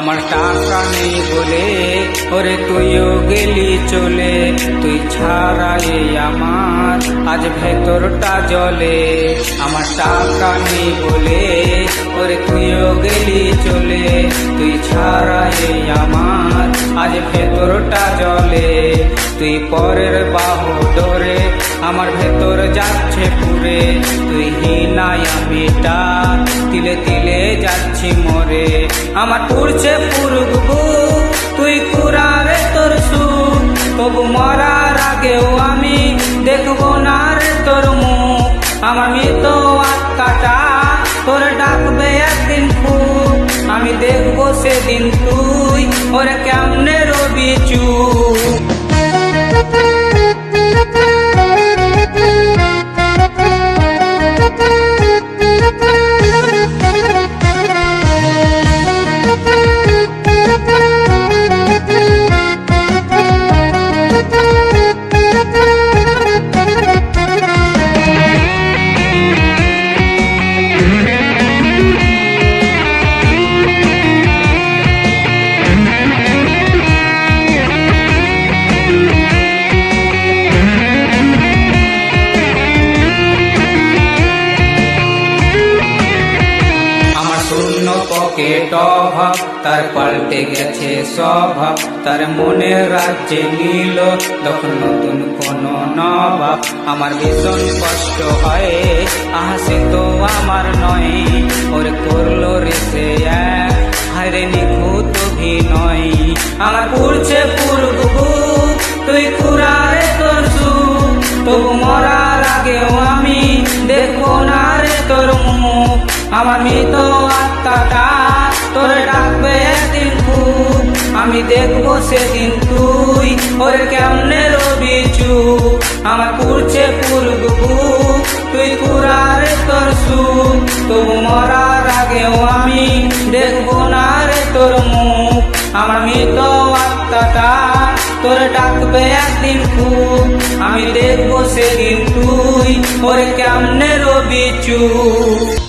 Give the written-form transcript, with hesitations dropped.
আমার টাকা নেই বলে ওরে তুইও গেলি চলে, তুই ছাড়া এই আমার আজ ভেতরটা জ্বলে। আমার টাকা নেই বলে ওরে তুইও গেলি চলে, তুই ছাড়া এই আমার আজ ভেতরটা জ্বলে। তুই পরের বাহু ধরে আমার ভেতর যাচ্ছে পুরে, তুই হিনাই আমিটা তিলে তিলে যাচ্ছি মরে। আমার পুরছে পুরবু তুই কুরারে তোর সুখ, তবু মরার আগেও আমি দেখবো না রে তোর মুখ। আমার মৃত আত্মাটা তোর ডাকবে একদিন খুব, আমি দেখবো সেদিন তুই ওরে কেমনে রবি চুপ। পকেট অভাব তার পাল্টে গেছে স্বভাব, তার মনের রাজ্যে নিল তখন নতুন কোন নবাব। আমার ভীষণ কষ্ট হয় আহাসে তো আমার নয়, ওরে করলো রে সে এক হায়রে নিখুঁত অভিনয়। আমার পুরছে পুরবু তুই কুরারে তোর সুখ, তবু মরার আগেও আমি দেখবো না রে তোর মুখ। আমার মৃত আত্মাটা তোর ডাকবে একদিন খুব, আমি দেখবো সেদিন তুই ওরে কেমনে রবি চুপ। আমার পুরছে পুরবু তুই কুরারে তোর সুখ, তবু মরার আগেও আমি দেখবো না রে তোর মুখ। আমার মৃত আত্মাটা তোর ডাকবে একদিন খুব, আমি দেখবো সেদিন তুই ওরে কেমনে রবি চুপ।